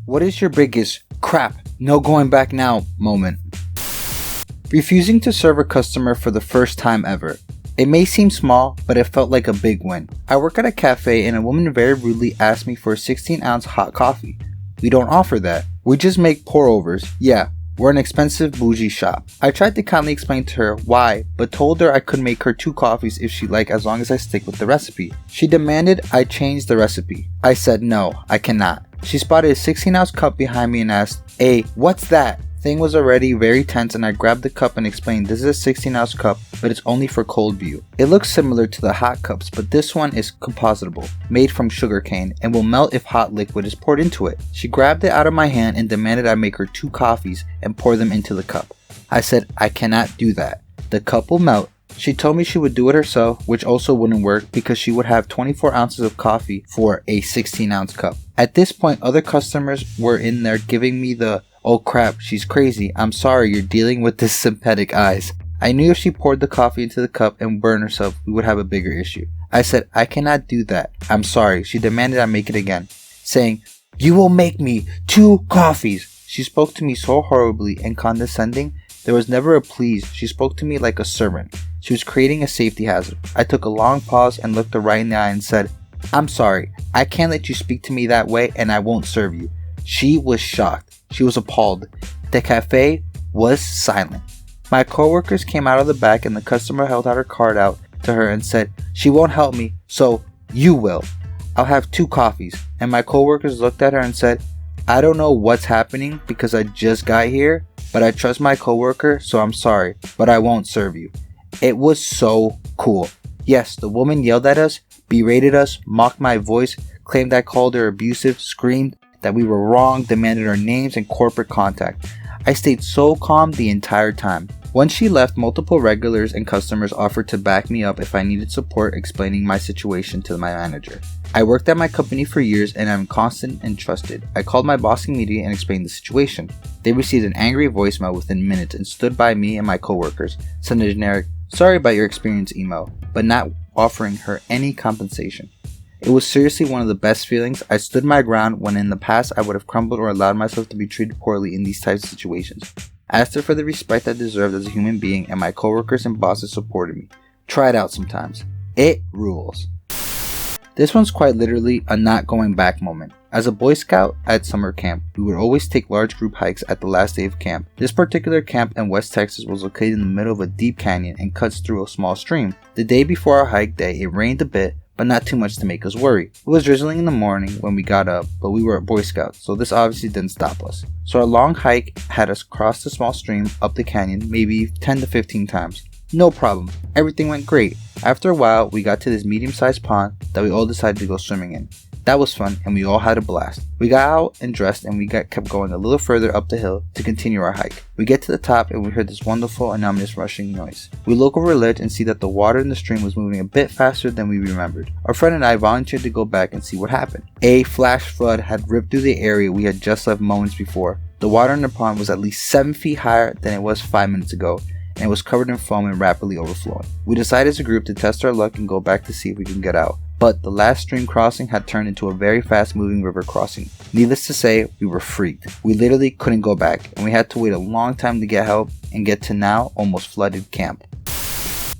What is your biggest crap, no going back now moment? Refusing to serve a customer for the first time ever. It may seem small, but it felt like a big win. I work at a cafe and a woman very rudely asked me for a 16-ounce hot coffee. We don't offer that. We just make pour-overs. Yeah, we're an expensive bougie shop. I tried to kindly explain to her why, but told her I could make her 2 coffees if she liked as long as I stick with the recipe. She demanded I change the recipe. I said no, I cannot. She spotted a 16-ounce cup behind me and asked, "Hey, what's that?" Thing was already very tense and I grabbed the cup and explained this is a 16-ounce cup, but it's only for cold brew. It looks similar to the hot cups, but this one is compostable, made from sugarcane, and will melt if hot liquid is poured into it. She grabbed it out of my hand and demanded I make her 2 coffees and pour them into the cup. I said I cannot do that. The cup will melt. She told me she would do it herself, which also wouldn't work because she would have 24 ounces of coffee for a 16-ounce cup. At this point, other customers were in there giving me the "Oh crap, she's crazy. I'm sorry you're dealing with this synthetic eyes." I knew if she poured the coffee into the cup and burned herself, we would have a bigger issue. I said, "I cannot do that. I'm sorry." She demanded I make it again, saying, "You will make me 2 coffees." She spoke to me so horribly and condescending. There was never a please. She spoke to me like a servant. She was creating a safety hazard. I took a long pause and looked her right in the eye and said, "I'm sorry. I can't let you speak to me that way and I won't serve you." She was shocked. She was appalled. The cafe was silent. My coworkers came out of the back and the customer held out her card out to her and said, "She won't help me, so you will. I'll have 2 coffees." And my coworkers looked at her and said, "I don't know what's happening because I just got here, but I trust my coworker, so I'm sorry, but I won't serve you." It was so cool. Yes, the woman yelled at us, berated us, mocked my voice, claimed I called her abusive, screamed that we were wrong, demanded our names and corporate contact. I stayed so calm the entire time. Once she left, multiple regulars and customers offered to back me up if I needed support explaining my situation to my manager. I worked at my company for years and I'm constant and trusted. I called my boss immediately and explained the situation. They received an angry voicemail within minutes and stood by me and my coworkers, sent a generic "sorry about your experience" email, but not offering her any compensation. It was seriously one of the best feelings. I stood my ground when in the past I would have crumbled or allowed myself to be treated poorly in these types of situations. I asked her for the respect I deserved as a human being and my coworkers and bosses supported me. Try it out sometimes. It rules. This one's quite literally a not going back moment. As a Boy Scout at summer camp, we would always take large group hikes at the last day of camp. This particular camp in West Texas was located in the middle of a deep canyon and cuts through a small stream. The day before our hike day, it rained a bit, but not too much to make us worry. It was drizzling in the morning when we got up, but we were Boy Scouts, so this obviously didn't stop us. So our long hike had us cross the small stream up the canyon maybe 10 to 15 times. No problem. Everything went great. After a while, we got to this medium-sized pond that we all decided to go swimming in. That was fun and we all had a blast. We got out and dressed and we kept going a little further up the hill to continue our hike. We get to the top and we heard this wonderful and ominous rushing noise. We look over a ledge and see that the water in the stream was moving a bit faster than we remembered. Our friend and I volunteered to go back and see what happened. A flash flood had ripped through the area we had just left moments before. The water in the pond was at least 7 feet higher than it was 5 minutes ago and was covered in foam and rapidly overflowing. We decided as a group to test our luck and go back to see if we can get out. But the last stream crossing had turned into a very fast moving river crossing. Needless to say, we were freaked. We literally couldn't go back and we had to wait a long time to get help and get to now almost flooded camp.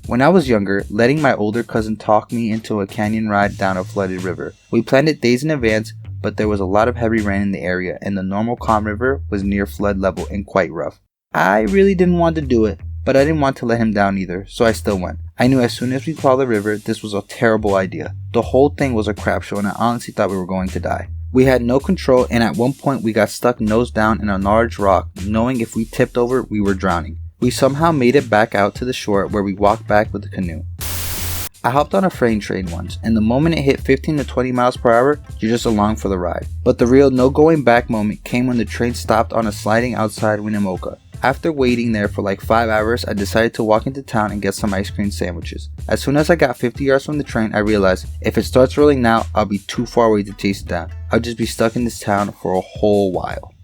When I was younger, letting my older cousin talk me into a canyon ride down a flooded river. We planned it days in advance, but there was a lot of heavy rain in the area and the normal calm river was near flood level and quite rough. I really didn't want to do it, but I didn't want to let him down either, so I still went. I knew as soon as we crossed the river, this was a terrible idea. The whole thing was a crap show and I honestly thought we were going to die. We had no control and at one point we got stuck nose down in a large rock, knowing if we tipped over, we were drowning. We somehow made it back out to the shore where we walked back with the canoe. I hopped on a freight train once, and the moment it hit 15 to 20 miles per hour, you're just along for the ride. But the real no going back moment came when the train stopped on a sliding outside Winnemucca. After waiting there for like 5 hours, I decided to walk into town and get some ice cream sandwiches. As soon as I got 50 yards from the train, I realized if it starts rolling now, I'll be too far away to chase it down. I'll just be stuck in this town for a whole while.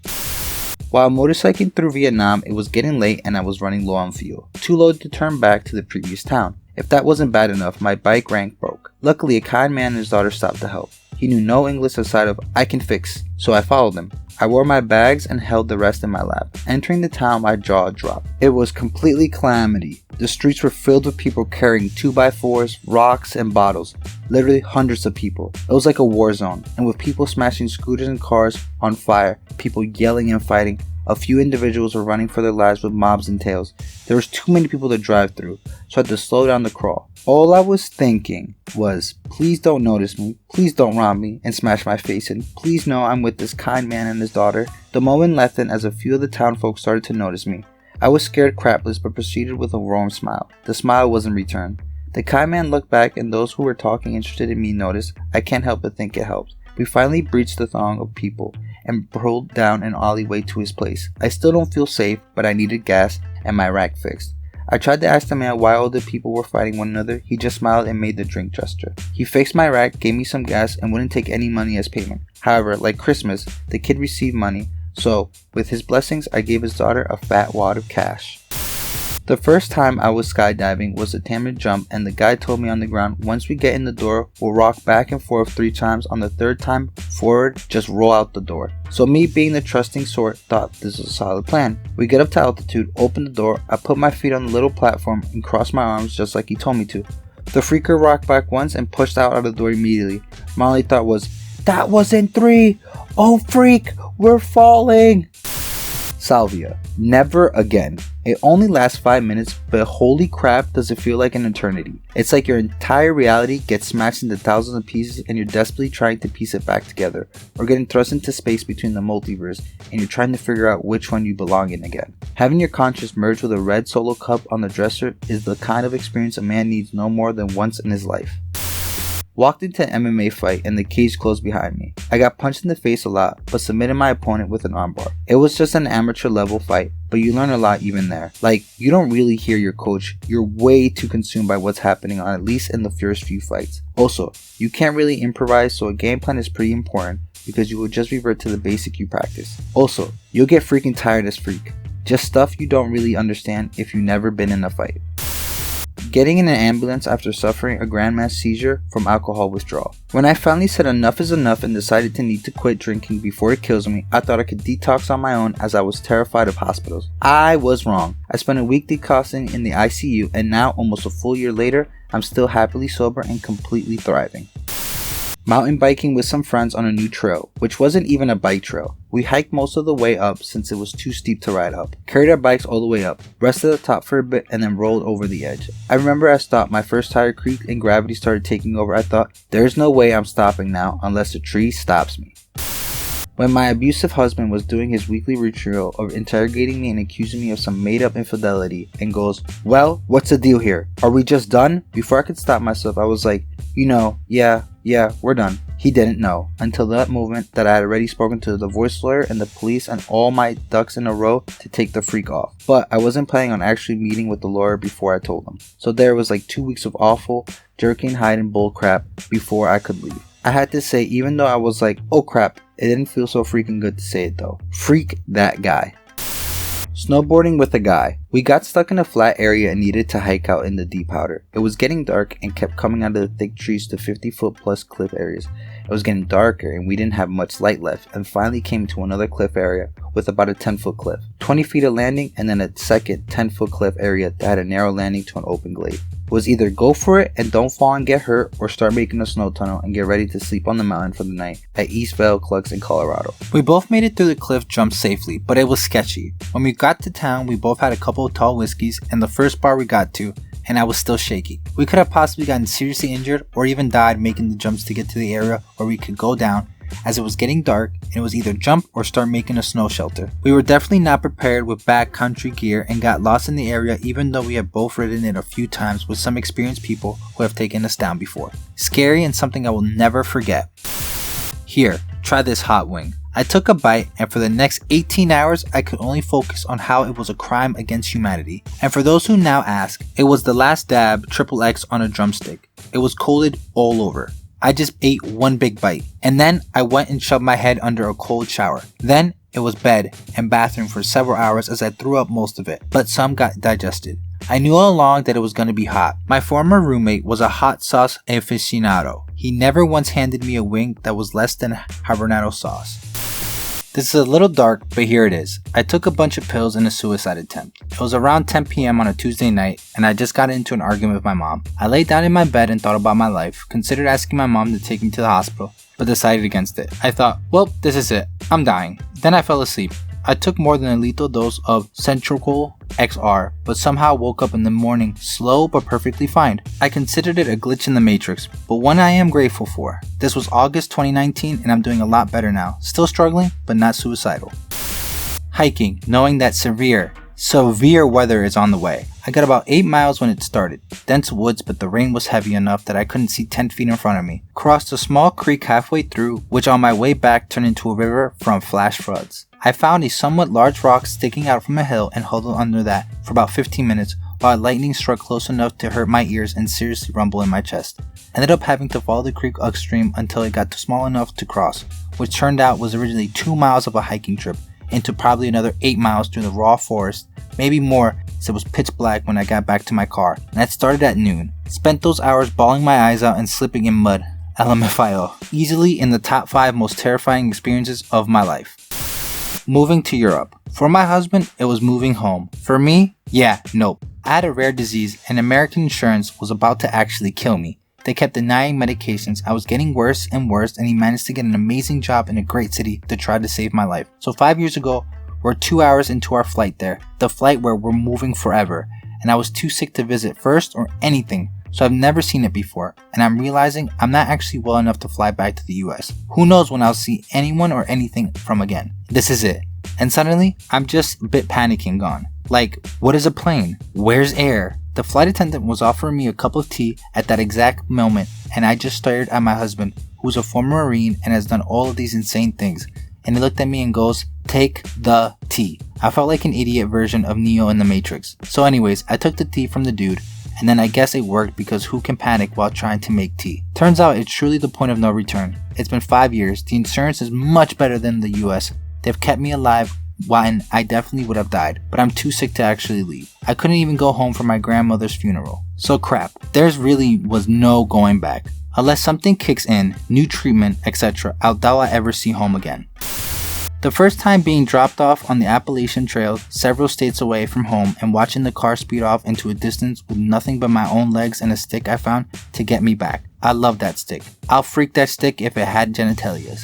While motorcycling through Vietnam, it was getting late and I was running low on fuel. Too low to turn back to the previous town. If that wasn't bad enough, my bike rank broke. Luckily, a kind man and his daughter stopped to help. He He knew no English aside of "I can fix," so I followed him. I wore my bags and held the rest in my lap. Entering the town, my jaw dropped. It was completely calamity. The streets were filled with people carrying 2x4s, rocks, and bottles. Literally hundreds of people. It was like a war zone, and with people smashing scooters and cars on fire, people yelling and fighting. A few individuals were running for their lives with mobs and tails. There was too many people to drive through, so I had to slow down the crawl. All I was thinking was, please don't notice me, please don't rob me and smash my face in, please know I'm with this kind man and his daughter. The moment lengthened as a few of the town folks started to notice me. I was scared crapless but proceeded with a warm smile. The smile was in return. The kind man looked back and those who were talking interested in me noticed. I can't help but think it helped. We finally breached the throng of people and rolled down an alleyway to his place. I still don't feel safe, but I needed gas and my rack fixed. I tried to ask the man why all the people were fighting one another. He just smiled and made the drink gesture. He fixed my rack, gave me some gas, and wouldn't take any money as payment. However, like Christmas, the kid received money, so with his blessings, I gave his daughter a fat wad of cash. The first time I was skydiving was a Tamron jump, and the guy told me on the ground, once we get in the door, we'll rock back and forth 3 times. On the 3rd time forward, just roll out the door. So me being the trusting sort thought this was a solid plan. We get up to altitude, open the door, I put my feet on the little platform and cross my arms just like he told me to. The freaker rocked back once and pushed out of the door immediately. My only thought was, that wasn't 3! Oh freak, we're falling! Salvia. Never again. It only lasts 5 minutes, but holy crap does it feel like an eternity. It's like your entire reality gets smashed into thousands of pieces and you're desperately trying to piece it back together, or getting thrust into space between the multiverse and you're trying to figure out which one you belong in again. Having your conscience merge with a red Solo cup on the dresser is the kind of experience a man needs no more than once in his life. Walked into an MMA fight and the cage closed behind me. I got punched in the face a lot, but submitted my opponent with an armbar. It was just an amateur level fight, but you learn a lot even there. Like, you don't really hear your coach, you're way too consumed by what's happening on at least in the first few fights. Also, you can't really improvise, so a game plan is pretty important because you will just revert to the basic you practice. Also, you'll get freaking tired as freak. Just stuff you don't really understand if you've never been in a fight. Getting in an ambulance after suffering a grand mal seizure from alcohol withdrawal. When I finally said enough is enough and decided to need to quit drinking before it kills me, I thought I could detox on my own as I was terrified of hospitals. I was wrong. I spent a week detoxing in the ICU and now, almost a full year later, I'm still happily sober and completely thriving. Mountain biking with some friends on a new trail, which wasn't even a bike trail. We hiked most of the way up since it was too steep to ride up. Carried our bikes all the way up, rested at the top for a bit, and then rolled over the edge. I remember I stopped, my first tire creaked and gravity started taking over. I thought, there's no way I'm stopping now unless a tree stops me. When my abusive husband was doing his weekly ritual of interrogating me and accusing me of some made up infidelity and goes, well, what's the deal here? Are we just done? Before I could stop myself, I was like, yeah, we're done. He didn't know until that moment that I had already spoken to the divorce lawyer and the police and all my ducks in a row to take the freak off. But I wasn't planning on actually meeting with the lawyer before I told him. So there was like 2 weeks of awful, jerking, hiding bull crap before I could leave. I had to say, even though I was like, oh crap, it didn't feel so freaking good to say it though. Freak that guy. Snowboarding with a guy. We got stuck in a flat area and needed to hike out in the deep powder. It was getting dark and kept coming out of the thick trees to 50-foot plus cliff areas. It was getting darker and we didn't have much light left and finally came to another cliff area with about a 10-foot cliff. 20 feet of landing and then a second 10-foot cliff area that had a narrow landing to an open glade. It was either go for it and don't fall and get hurt, or start making a snow tunnel and get ready to sleep on the mountain for the night at East Vale Clucks in Colorado. We both made it through the cliff jump safely, but it was sketchy. When we got to town, we both had a couple of tall whiskeys and the first bar we got to, and I was still shaky. We could have possibly gotten seriously injured or even died making the jumps to get to the area where we could go down, as it was getting dark and it was either jump or start making a snow shelter. We were definitely not prepared with backcountry gear and got lost in the area, even though we had both ridden it a few times with some experienced people who have taken us down before. Scary and something I will never forget. Here, try this hot wing. I took a bite and for the next 18 hours I could only focus on how it was a crime against humanity. And for those who now ask, it was the last dab XXX on a drumstick. It was coated all over. I just ate one big bite, and then I went and shoved my head under a cold shower. Then it was bed and bathroom for several hours as I threw up most of it, but some got digested. I knew all along that it was going to be hot. My former roommate was a hot sauce aficionado. He never once handed me a wing that was less than habanero sauce. This is a little dark, but here it is. I took a bunch of pills in a suicide attempt. It was around 10 p.m. on a Tuesday night, and I just got into an argument with my mom. I laid down in my bed and thought about my life, considered asking my mom to take me to the hospital, but decided against it. I thought, well, this is it. I'm dying. Then I fell asleep. I took more than a lethal dose of Centrocol XR, but somehow woke up in the morning slow but perfectly fine. I considered it a glitch in the matrix, but one I am grateful for. This was August 2019 and I'm doing a lot better now. Still struggling, but not suicidal. Hiking, knowing that severe weather is on the way. I got about 8 miles when it started. Dense woods, but the rain was heavy enough that I couldn't see 10 feet in front of me. Crossed a small creek halfway through, which on my way back turned into a river from flash floods. I found a somewhat large rock sticking out from a hill and huddled under that for about 15 minutes while lightning struck close enough to hurt my ears and seriously rumble in my chest. Ended up having to follow the creek upstream until it got small enough to cross, which turned out was originally 2 miles of a hiking trip into probably another 8 miles through the raw forest, maybe more, as it was pitch black when I got back to my car, and that started at noon. Spent those hours bawling my eyes out and slipping in mud, LMFIO, easily in the top 5 most terrifying experiences of my life. Moving to Europe. For my husband, it was moving home. For me, nope. I had a rare disease and American insurance was about to actually kill me. They kept denying medications. I was getting worse and worse, and he managed to get an amazing job in a great city to try to save my life. So 5 years ago, we're 2 hours into our flight there, the flight where we're moving forever, and I was too sick to visit first or anything, so I've never seen it before, and I'm realizing I'm not actually well enough to fly back to the US. Who knows when I'll see anyone or anything from again. This is it. And suddenly, I'm just a bit panicking gone. Like, what is a plane? Where's air? The flight attendant was offering me a cup of tea at that exact moment, and I just stared at my husband, who's a former Marine and has done all of these insane things. And he looked at me and goes, "Take the tea." I felt like an idiot version of Neo in the Matrix. So anyways, I took the tea from the dude, and then I guess it worked because who can panic while trying to make tea? Turns out it's truly the point of no return. It's been 5 years, the insurance is much better than the US. They've kept me alive when I definitely would have died, but I'm too sick to actually leave. I couldn't even go home for my grandmother's funeral. So crap, there's really was no going back. Unless something kicks in, new treatment, etc., I doubt I'll ever see home again. The first time being dropped off on the Appalachian Trail several states away from home and watching the car speed off into a distance with nothing but my own legs and a stick I found to get me back. I love that stick. I'll freak that stick if it had genitalias.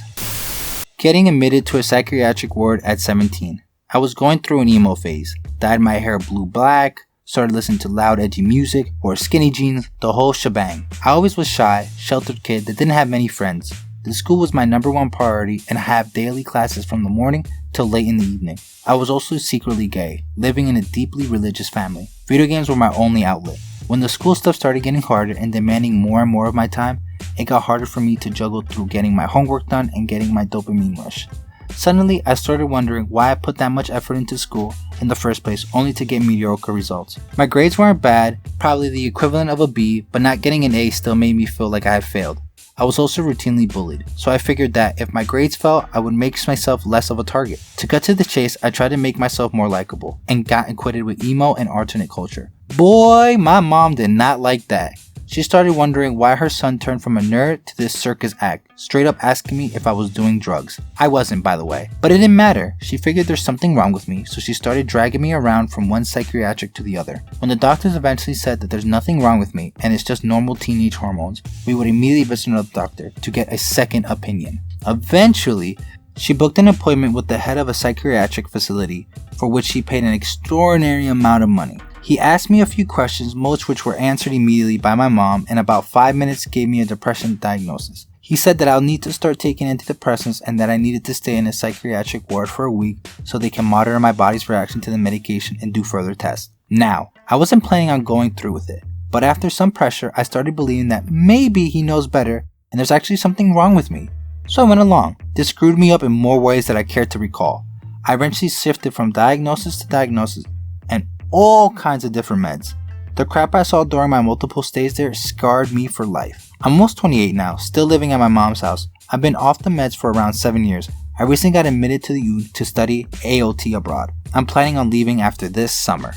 Getting admitted to a psychiatric ward at 17. I was going through an emo phase. Dyed my hair blue black, started listening to loud edgy music, wore skinny jeans, the whole shebang. I always was shy, sheltered kid that didn't have many friends. The school was my number one priority and I have daily classes from the morning till late in the evening. I was also secretly gay, living in a deeply religious family. Video games were my only outlet. When the school stuff started getting harder and demanding more and more of my time, it got harder for me to juggle through getting my homework done and getting my dopamine rush. Suddenly, I started wondering why I put that much effort into school in the first place only to get mediocre results. My grades weren't bad, probably the equivalent of a B, but not getting an A still made me feel like I had failed. I was also routinely bullied, so I figured that if my grades fell, I would make myself less of a target. To cut to the chase, I tried to make myself more likable, and got acquainted with emo and alternate culture. Boy, my mom did not like that. She started wondering why her son turned from a nerd to this circus act, straight up asking me if I was doing drugs. I wasn't, by the way. But it didn't matter. She figured there's something wrong with me, so she started dragging me around from one psychiatric to the other. When the doctors eventually said that there's nothing wrong with me and it's just normal teenage hormones, we would immediately visit another doctor to get a second opinion. Eventually, she booked an appointment with the head of a psychiatric facility, for which she paid an extraordinary amount of money. He asked me a few questions, most which were answered immediately by my mom, and about 5 minutes gave me a depression diagnosis. He said that I'll need to start taking antidepressants and that I needed to stay in a psychiatric ward for a week so they can monitor my body's reaction to the medication and do further tests. Now, I wasn't planning on going through with it, but after some pressure, I started believing that maybe he knows better and there's actually something wrong with me. So I went along. This screwed me up in more ways than I cared to recall. I eventually shifted from diagnosis to diagnosis and all kinds of different meds. The crap I saw during my multiple stays there scarred me for life. I'm almost 28 now, still living at my mom's house. I've been off the meds for around 7 years. I recently got admitted to the U to study AOT abroad. I'm planning on leaving after this summer.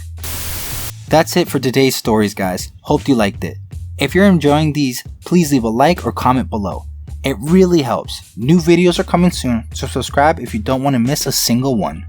That's it for today's stories, guys. Hope you liked it. If you're enjoying these, please leave a like or comment below. It really helps. New videos are coming soon, so subscribe if you don't want to miss a single one.